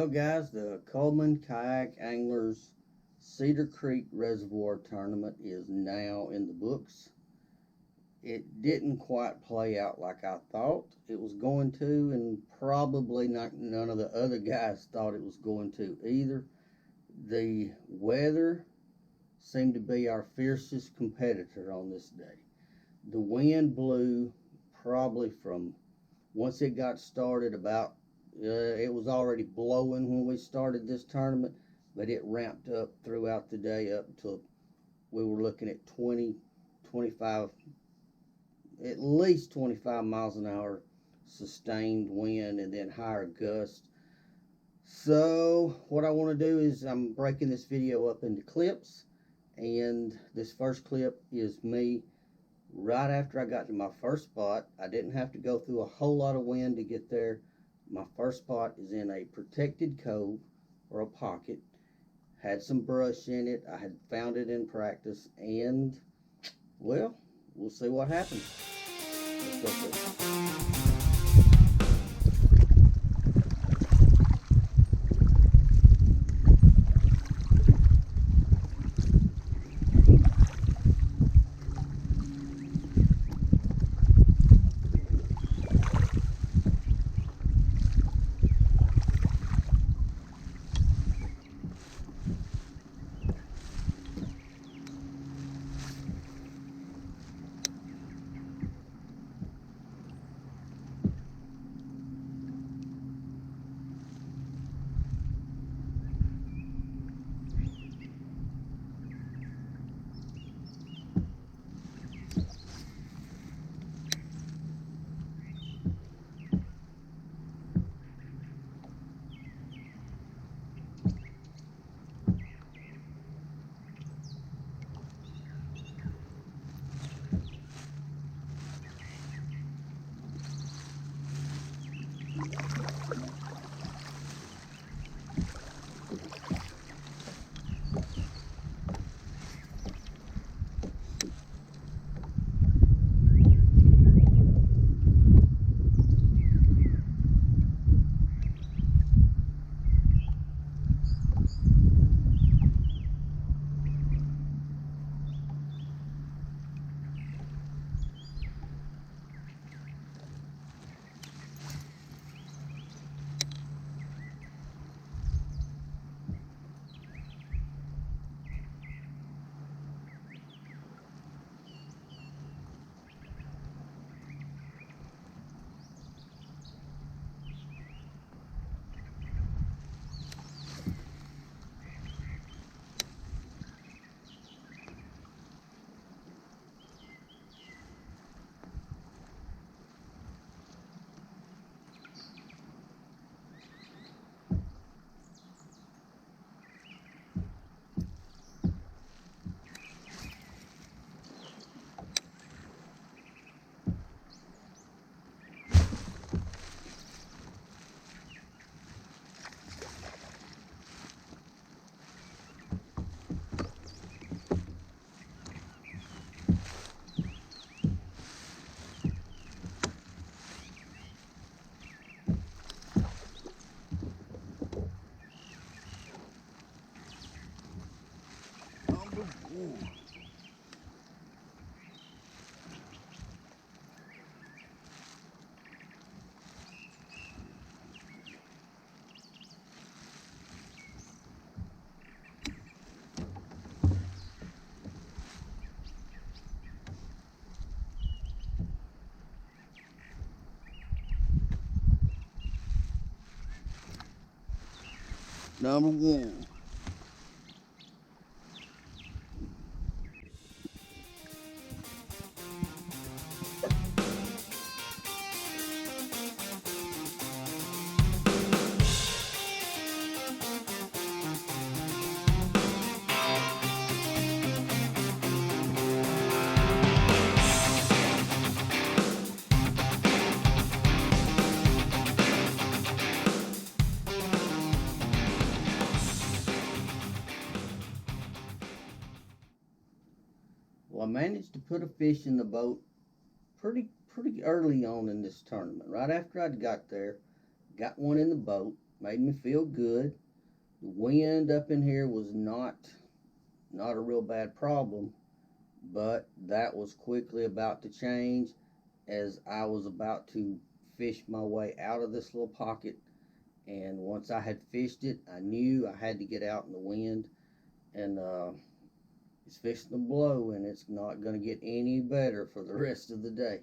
Well, guys, the Cullman Kayak Anglers Cedar Creek Reservoir tournament is now in the books. It didn't quite play out like I thought it was going to, and probably none of the other guys thought it was going to either. The weather seemed to be our fiercest competitor on this day. The wind blew probably from once it got started about it was already blowing when we started this tournament, but it ramped up throughout the day up until we were looking at 20, 25, at least 25 miles an hour sustained wind and then higher gusts. So what I want to do is I'm breaking this video up into clips, and this first clip is me right after I got to my first spot. I didn't have to go through a whole lot of wind to get there. My first spot is in a protected cove or a pocket. Had some brush in it. I had found it in practice, and well, we'll see what happens. Let's go see. Number one. Well, I managed to put a fish in the boat pretty early on in this tournament. Right after I'd got there, got one in the boat, made me feel good. The wind up in here was not a real bad problem, but that was quickly about to change as I was about to fish my way out of this little pocket. And once I had fished it, I knew I had to get out in the wind, and it's fixing to blow, and it's not going to get any better for the rest of the day.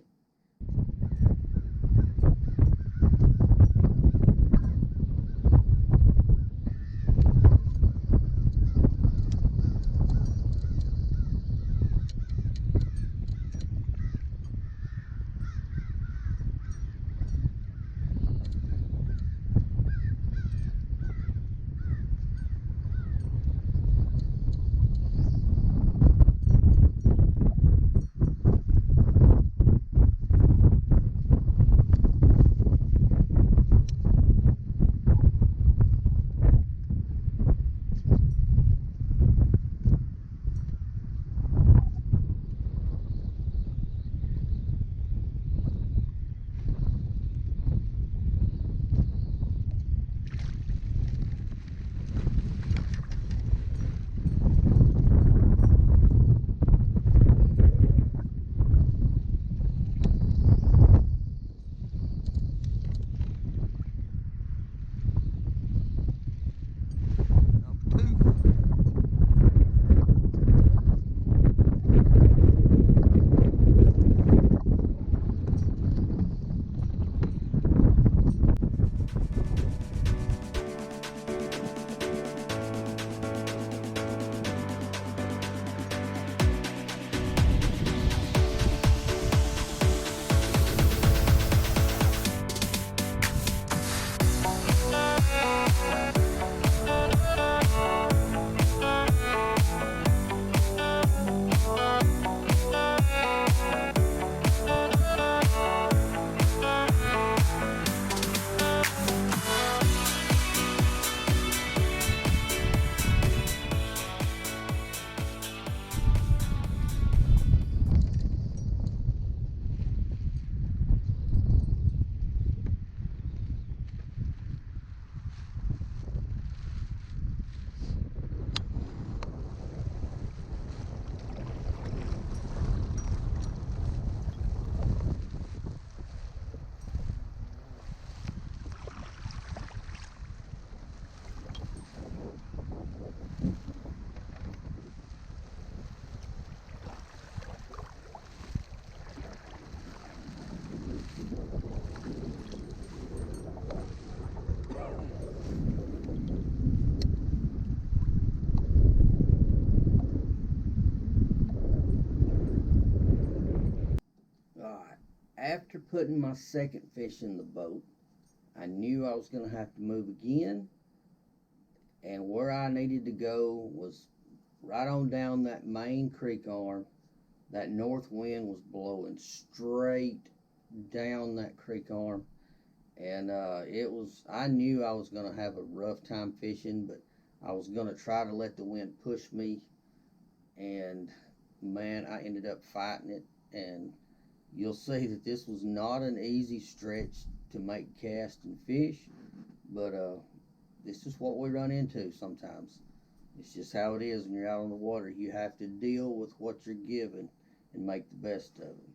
After putting my second fish in the boat, I knew I was going to have to move again, and where I needed to go was right on down that main creek arm. That north wind was blowing straight down that creek arm, and I knew I was going to have a rough time fishing, but I was going to try to let the wind push me, and man, I ended up fighting it. And you'll see that this was not an easy stretch to make cast and fish, but this is what we run into sometimes. It's just how it is when you're out on the water. You have to deal with what you're given and make the best of it.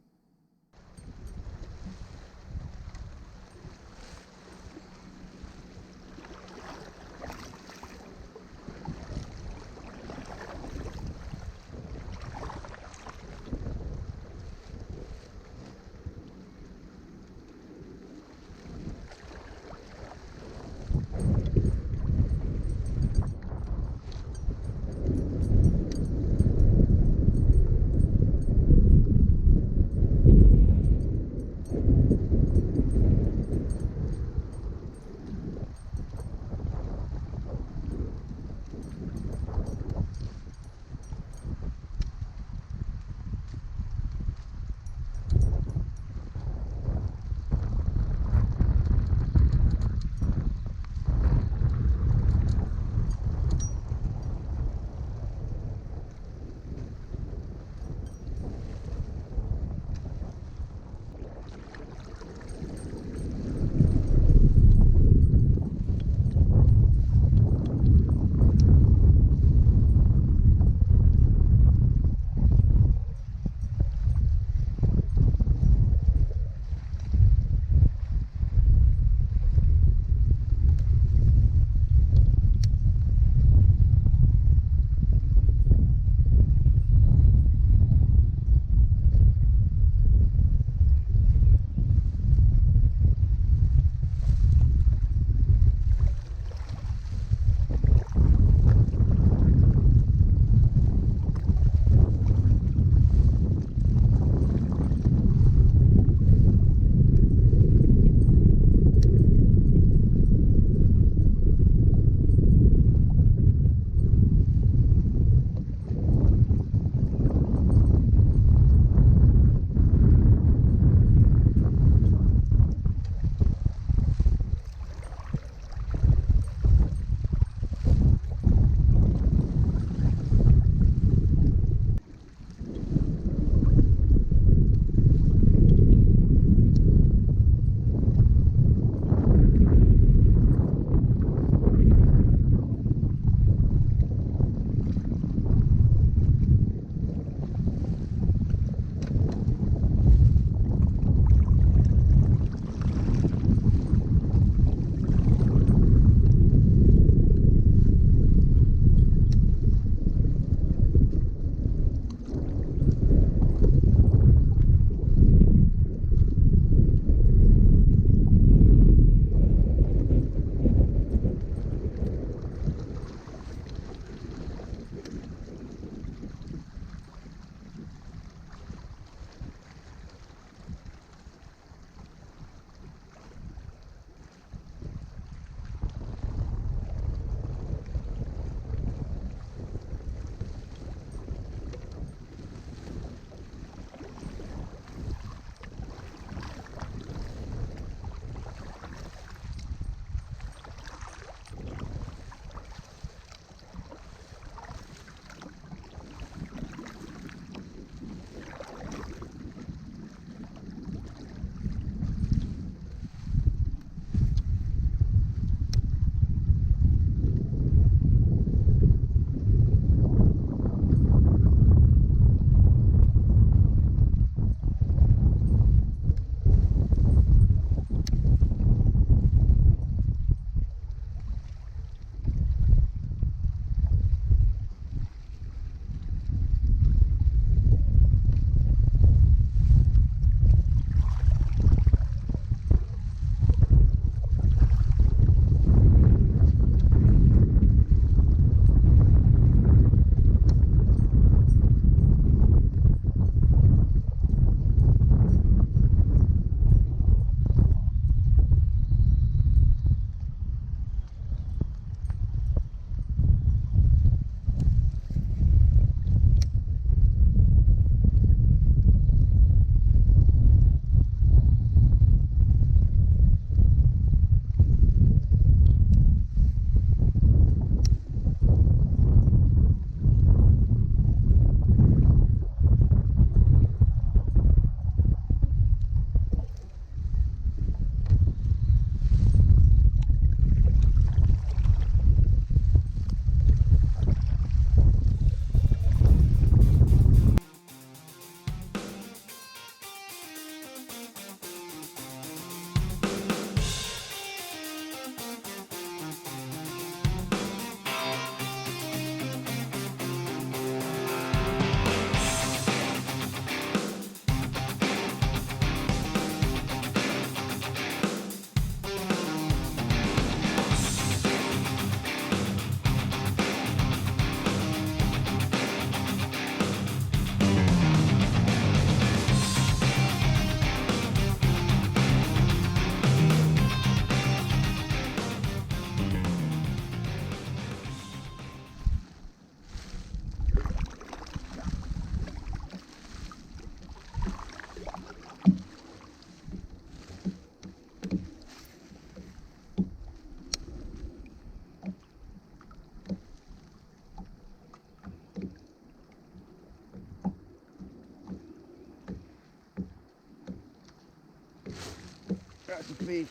Got the fish.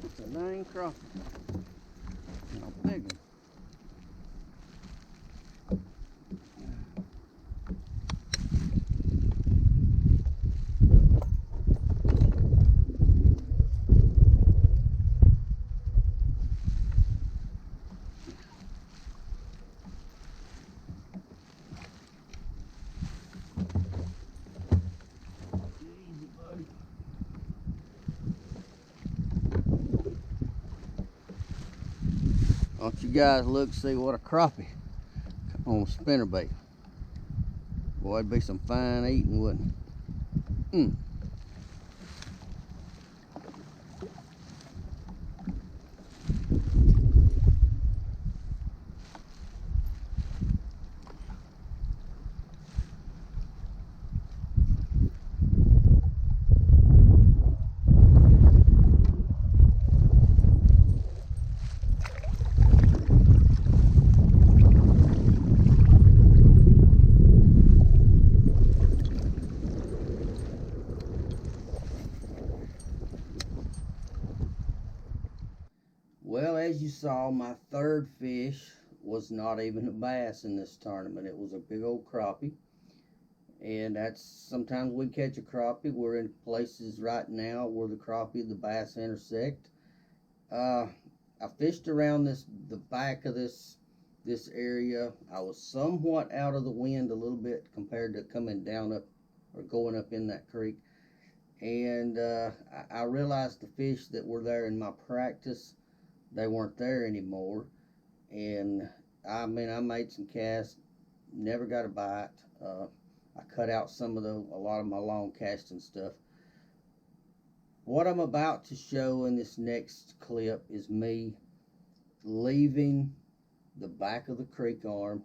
It's a dang crappie. A big one. Why don't you guys look, see what a crappie on a spinnerbait. Boy, it'd be some fine eating, wouldn't it? Well, as you saw, my third fish was not even a bass in this tournament. It was a big old crappie. And that's, sometimes we catch a crappie. We're in places right now where the crappie and the bass intersect. I fished around the back of this area. I was somewhat out of the wind a little bit compared to coming down up or going up in that creek. And I realized the fish that were there in my practice, they weren't there anymore. And I mean, I made some casts, never got a bite. I cut out a lot of my long casting stuff. What I'm about to show in this next clip is me leaving the back of the creek arm,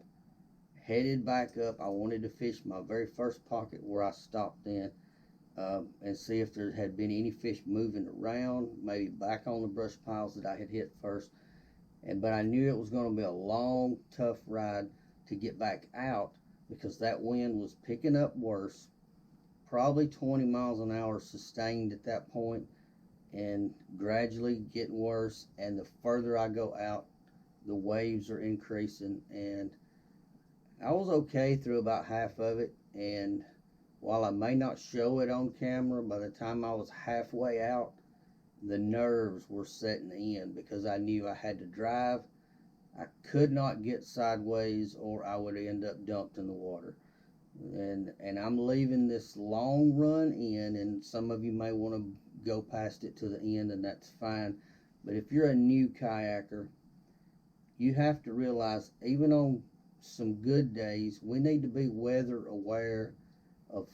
headed back up. I wanted to fish my very first pocket where I stopped in. And see if there had been any fish moving around, maybe back on the brush piles that I had hit first. But I knew it was going to be a long, tough ride to get back out because that wind was picking up worse, probably 20 miles an hour sustained at that point, and gradually getting worse. And the further I go out, the waves are increasing. And I was okay through about half of it, and while I may not show it on camera, by the time I was halfway out, the nerves were setting in because I knew I had to drive. I could not get sideways or I would end up dumped in the water. And I'm leaving this long run in, and some of you may want to go past it to the end, and that's fine. But if you're a new kayaker, you have to realize, even on some good days, we need to be weather aware of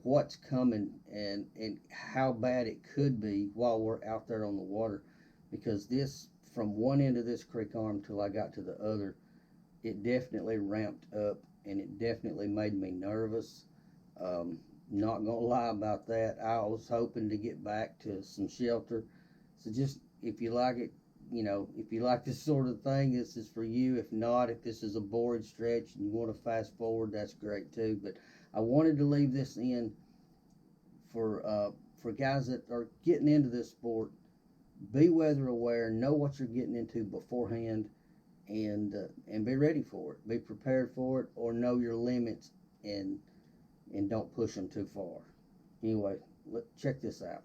what's coming and how bad it could be while we're out there on the water, because this, from one end of this creek arm till I got to the other, it definitely ramped up and it definitely made me nervous. Not gonna lie about that. I was hoping to get back to some shelter. So just, if you like it, if you like this sort of thing, this is for you. If not, if this is a boring stretch and you want to fast forward, that's great too. But I wanted to leave this in for guys that are getting into this sport. Be weather aware, know what you're getting into beforehand, and be ready for it. Be prepared for it, or know your limits and don't push them too far. Anyway, check this out.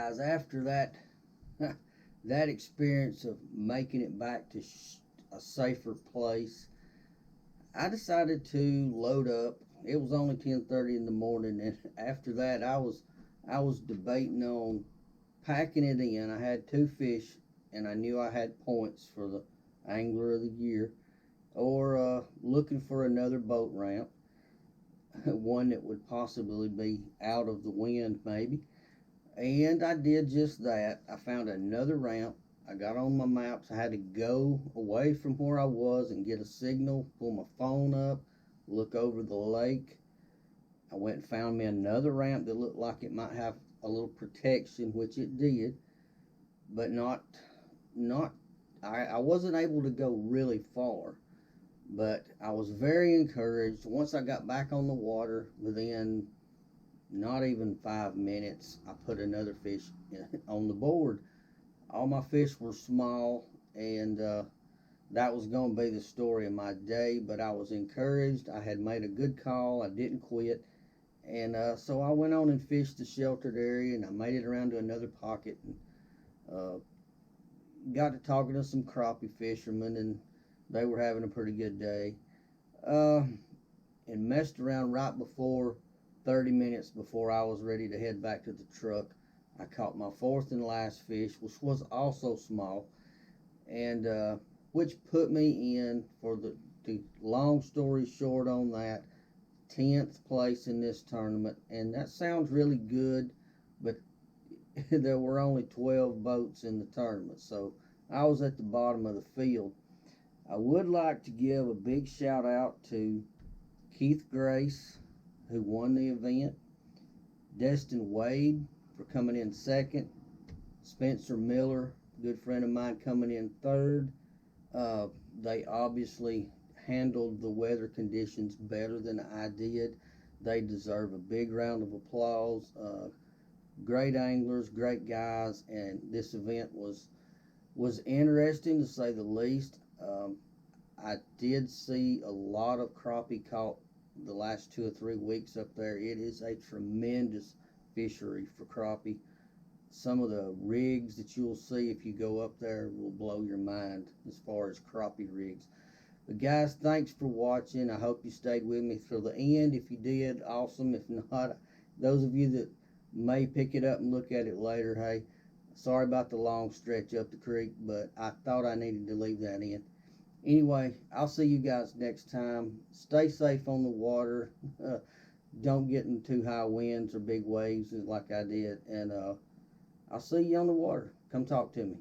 guys, after that that experience of making it back to a safer place, I decided to load up. It was only 10:30 in the morning, and after that, I was debating on packing it in. I had two fish, and I knew I had points for the Angler of the Year, or looking for another boat ramp, one that would possibly be out of the wind, maybe. And I did just that. I found another ramp. I got on my maps. I had to go away from where I was and get a signal, pull my phone up, look over the lake. I went and found me another ramp that looked like it might have a little protection, which it did, but not I wasn't able to go really far. But I was very encouraged. Once I got back on the water, within not even 5 minutes, I put another fish on the board. All my fish were small, and that was going to be the story of my day. But I was encouraged. I had made a good call. I didn't quit. And so I went on and fished the sheltered area, and I made it around to another pocket, and got to talking to some crappie fishermen, and they were having a pretty good day. Uh, and messed around right before 30 minutes before I was ready to head back to the truck. I caught my fourth and last fish, which was also small, and which put me in for the long story short on that, 10th place in this tournament. And that sounds really good, but there were only 12 boats in the tournament, so I was at the bottom of the field. I would like to give a big shout out to Keith Grace, who won the event, Destin Wade for coming in second, Spencer Miller, good friend of mine, coming in third. They obviously handled the weather conditions better than I did. They deserve a big round of applause. Great anglers, great guys, and this event was interesting to say the least. I did see a lot of crappie caught the last 2 or 3 weeks up there. It is a tremendous fishery for crappie. Some of the rigs that you'll see if you go up there will blow your mind as far as crappie rigs. But guys, thanks for watching. I hope you stayed with me through the end. If you did, awesome. If not, those of you that may pick it up and look at it later, hey, sorry about the long stretch up the creek, but I thought I needed to leave that in. Anyway, I'll see you guys next time. Stay safe on the water. Don't get in too high winds or big waves like I did. And I'll see you on the water. Come talk to me.